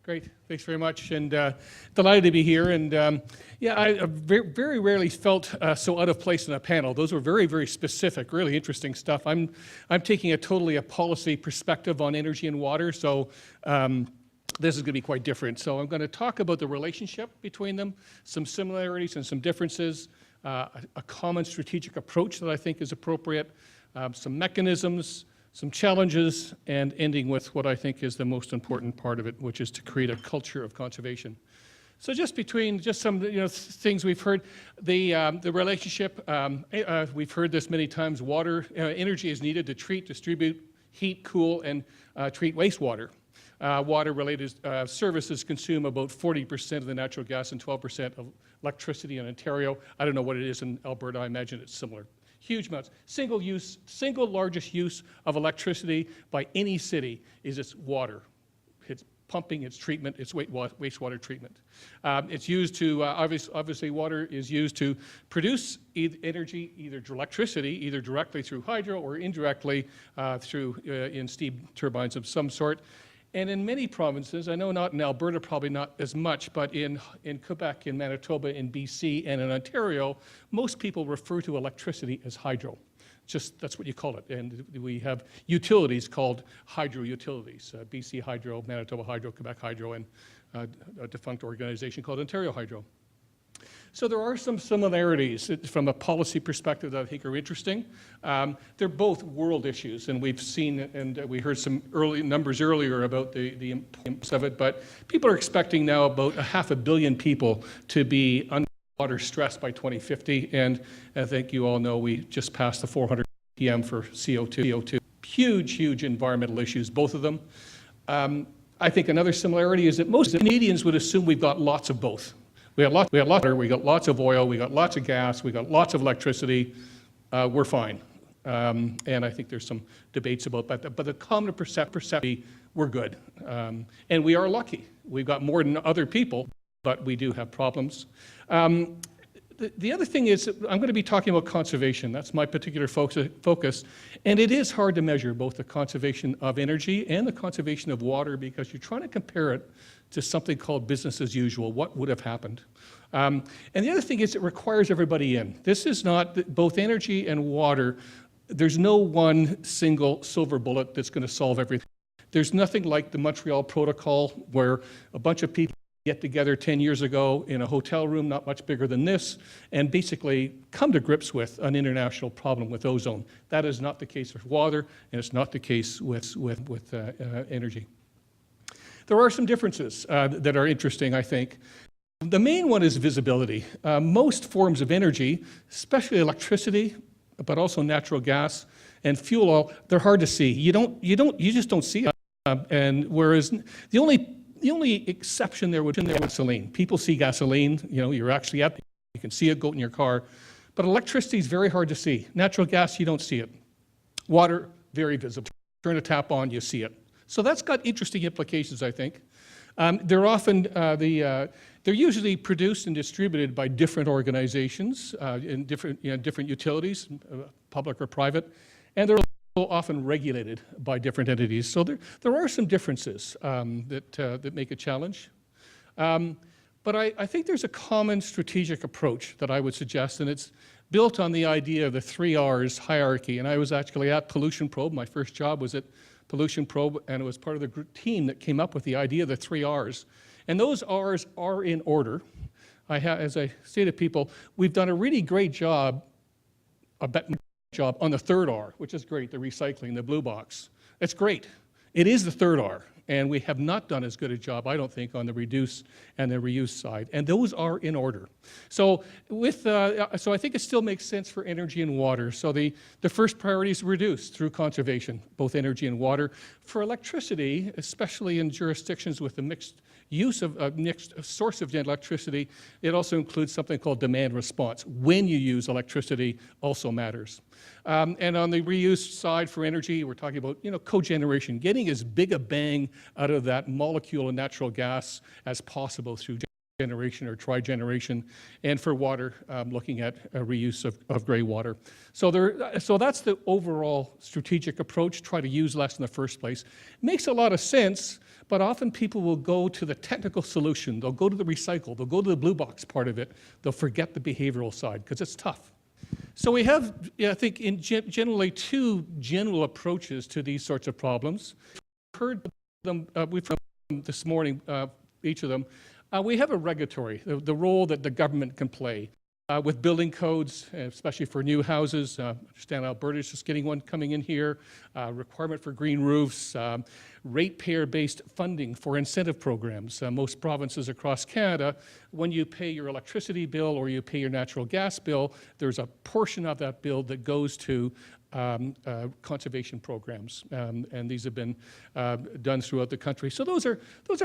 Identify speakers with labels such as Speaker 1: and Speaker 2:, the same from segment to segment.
Speaker 1: Great. Thanks very much, and delighted to be here. And yeah, I very rarely felt so out of place in a panel. Those were very, very specific, really interesting stuff. I'm taking a policy perspective on energy and water, so this is going to be quite different. So I'm going to talk about the relationship between them, some similarities and some differences, a common strategic approach that I think is appropriate, some mechanisms, some challenges, and ending with what I think is the most important part of it, which is to create a culture of conservation. So just some things we've heard, the relationship, we've heard this many times, water, energy is needed to treat, distribute, heat, cool, and treat wastewater. Water-related services consume about 40% of the natural gas and 12% of electricity in Ontario. I don't know what it is in Alberta, I imagine it's similar. Huge amounts. Single largest use of electricity by any city is its water. It's pumping, its treatment, its wastewater treatment. It's used to, obviously water is used to produce energy, either electricity, either directly through hydro or indirectly through in steam turbines of some sort. And in many provinces, I know not in Alberta, probably not as much, but in Quebec, in Manitoba, in BC, and in Ontario, most people refer to electricity as hydro. Just, that's what you call it. And we have utilities called hydro utilities, BC Hydro, Manitoba Hydro, Quebec Hydro, and a defunct organization called Ontario Hydro. So there are some similarities from a policy perspective that I think are interesting. They're both world issues, and we've seen, and we heard some early numbers earlier about the importance of it, but people are expecting now about 500 million people to be underwater stressed by 2050, and I think you all know we just passed the 400 ppm for CO2. Huge environmental issues, both of them. I think another similarity is that most Canadians would assume we've got lots of both. We got lots of oil, we got lots of gas, we got lots of electricity, we're fine. And I think there's some debates about that, but the common perception, we're good. And we are lucky. We've got more than other people, but we do have problems. The other thing is, I'm going to be talking about conservation. That's my particular focus. And it is hard to measure both the conservation of energy and the conservation of water because you're trying to compare it to something called business as usual, what would have happened. And the other thing is it requires everybody in. This is not, both energy and water, there's no one single silver bullet that's going to solve everything. There's nothing like the Montreal Protocol where a bunch of people get together 10 years ago in a hotel room not much bigger than this and basically come to grips with an international problem with ozone. That is not the case with water, and it's not the case with energy. There are some differences that are interesting, I think. The main one is visibility. Most forms of energy, especially electricity, but also natural gas and fuel oil, they're hard to see. You just don't see it. And whereas the only exception there would be gasoline. People see gasoline, you're actually you can see it go in your car. But electricity is very hard to see. Natural gas, you don't see it. Water, very visible. Turn a tap on, you see it. So that's got interesting implications, I think. They're often, they're usually produced and distributed by different organizations in different utilities, public or private, and they're often regulated by different entities. So there are some differences that make a challenge. But I think there's a common strategic approach that I would suggest, and it's built on the idea of the 3 R's hierarchy. And I was actually at Pollution Probe. My first job was at Pollution Probe, and it was part of the team that came up with the idea of the 3 R's. And those R's are in order. As I say to people, we've done a really great job on the 3rd R, which is great, the recycling, the blue box. That's great. It is the 3rd R, and we have not done as good a job, I don't think, on the reduce and the reuse side, and those are in order. So so I think it still makes sense for energy and water. So the first priority is reduce through conservation, both energy and water. For electricity, especially in jurisdictions with a mixed use of a mixed source of electricity, it also includes something called demand response. When you use electricity also matters. And on the reuse side for energy, we're talking about cogeneration, getting as big a bang out of that molecule of natural gas as possible through generation or trigeneration, and for water, looking at reuse of gray water. So that's the overall strategic approach, try to use less in the first place. Makes a lot of sense, but often people will go to the technical solution, they'll go to the recycle, they'll go to the blue box part of it, they'll forget the behavioral side, because it's tough. So we have, I think, generally two general approaches to these sorts of problems. We've heard them this morning, each of them. We have a regulatory, the role that the government can play with building codes, especially for new houses. I understand Alberta's just getting one coming in here, requirement for green roofs, ratepayer-based funding for incentive programs. Most provinces across Canada, when you pay your electricity bill or you pay your natural gas bill, there's a portion of that bill that goes to conservation programs, and these have been done throughout the country. So those are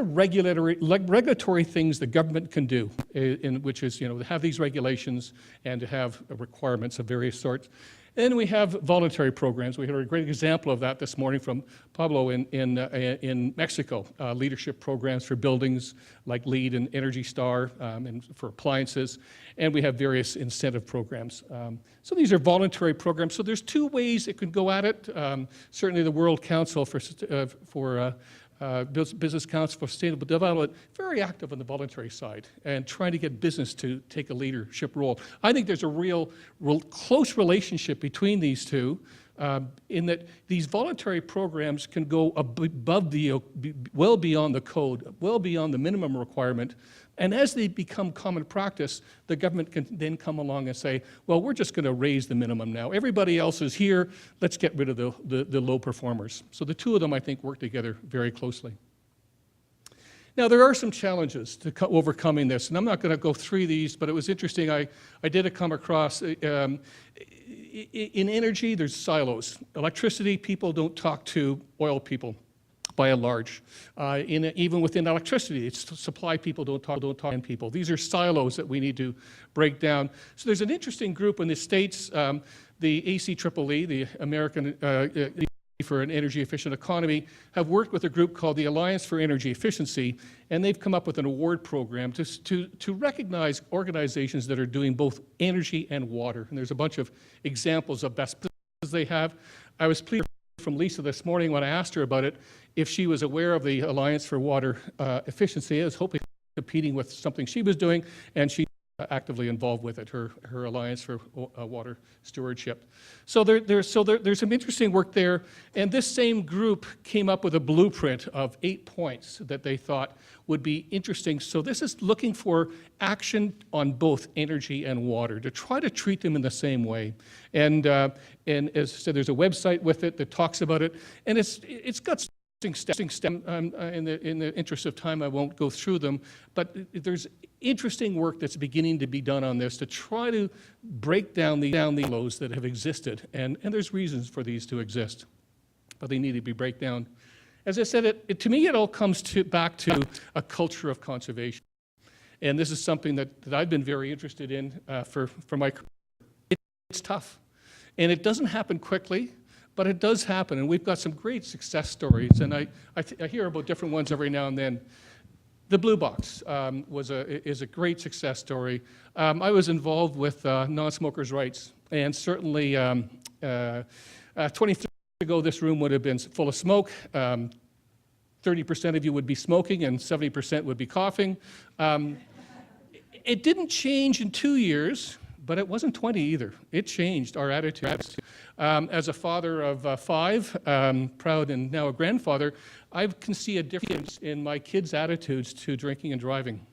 Speaker 1: regulatory things the government can do, which is, to have these regulations and to have requirements of various sorts. And we have voluntary programs. We had a great example of that this morning from Pablo in Mexico. Leadership programs for buildings like LEED and Energy Star, and for appliances. And we have various incentive programs. So these are voluntary programs. So there's two ways it could go at it. Certainly the World Council for Business Council for Sustainable Development, very active on the voluntary side and trying to get business to take a leadership role. I think there's a real close relationship between these two, in that these voluntary programs can go above well beyond the code, well beyond the minimum requirement. And as they become common practice, the government can then come along and say, well, we're just going to raise the minimum now. Everybody else is here. Let's get rid of the low performers. So the two of them, I think, work together very closely. Now, there are some challenges to overcoming this, and I'm not going to go through these, but it was interesting. I did come across, in energy, there's silos. Electricity, people don't talk to oil people, by and large. Even within electricity, it's supply people don't talk to people. These are silos that we need to break down. So there's an interesting group in the States, the ACEEE, the American for an Energy Efficient Economy, have worked with a group called the Alliance for Energy Efficiency, and they've come up with an award program to recognize organizations that are doing both energy and water. And there's a bunch of examples of best practices they have. I was pleased from Lisa this morning when I asked her about it, if she was aware of the Alliance for Water Efficiency. I was hoping competing with something she was doing, and she's actively involved with it, her Alliance for Water Stewardship. So there's some interesting work there, and this same group came up with a blueprint of 8 points that they thought would be interesting. So this is looking for action on both energy and water, to try to treat them in the same way. And as I said, there's a website with it that talks about it, and it's got interesting steps. In the interest of time, I won't go through them, but there's interesting work that's beginning to be done on this to try to break down the lows that have existed, and there's reasons for these to exist, but they need to be break down. As I said, to me, it all comes back to a culture of conservation, and this is something that I've been very interested in for my career. It's tough, and it doesn't happen quickly. But it does happen, and we've got some great success stories, and I hear about different ones every now and then. The Blue Box is a great success story. I was involved with non-smokers' rights, and certainly 20 years ago, this room would have been full of smoke. 30% of you would be smoking, and 70% would be coughing. It didn't change in 2 years, but it wasn't 20 either. It changed our attitudes. As a father of 5, proud and now a grandfather, I can see a difference in my kids' attitudes to drinking and driving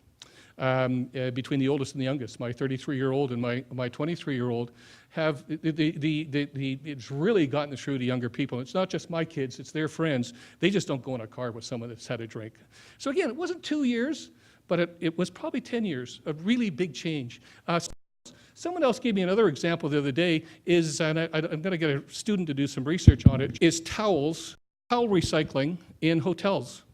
Speaker 1: between the oldest and the youngest. My 33-year-old and my 23-year-old have, it's really gotten through to younger people. It's not just my kids, it's their friends. They just don't go in a car with someone that's had a drink. So again, it wasn't 2 years, but it was probably 10 years, a really big change. Someone else gave me another example the other day, and I'm going to get a student to do some research on it, is towel recycling in hotels.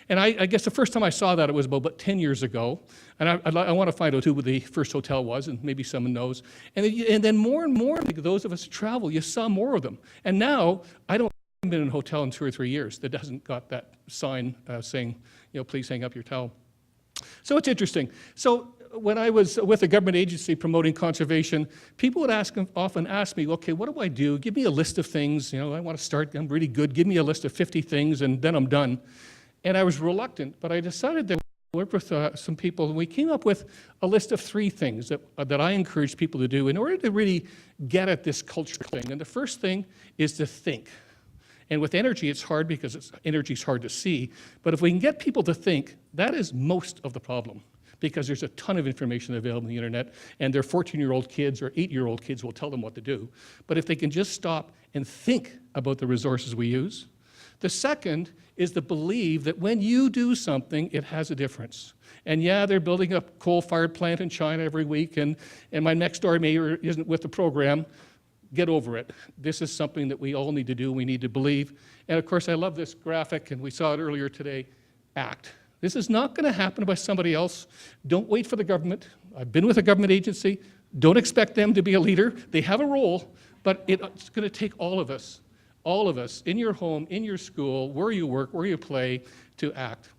Speaker 1: And I guess the first time I saw that, it was about 10 years ago. And I want to find out who the first hotel was, and maybe someone knows. And then more and more, those of us who travel, you saw more of them. And now, I haven't been in a hotel in 2 or 3 years that hasn't got that sign saying, please hang up your towel. So it's interesting. So when I was with a government agency promoting conservation, people would often ask me, okay, what do I do? Give me a list of things. You know, I want to start, I'm really good. Give me a list of 50 things and then I'm done. And I was reluctant, but I decided that I worked with some people and we came up with a list of 3 things that I encourage people to do in order to really get at this culture thing. And the first thing is to think. And with energy, it's hard because energy is hard to see. But if we can get people to think, that is most of the problem, because there's a ton of information available on the internet, and their 14-year-old kids or 8-year-old kids will tell them what to do. But if they can just stop and think about the resources we use. The second is to believe that when you do something, it has a difference. And yeah, they're building a coal-fired plant in China every week, and my next-door neighbor isn't with the program. Get over it. This is something that we all need to do, we need to believe. And of course, I love this graphic, and we saw it earlier today. Act. This is not going to happen by somebody else. Don't wait for the government. I've been with a government agency. Don't expect them to be a leader. They have a role, but it's going to take all of us, in your home, in your school, where you work, where you play, to act.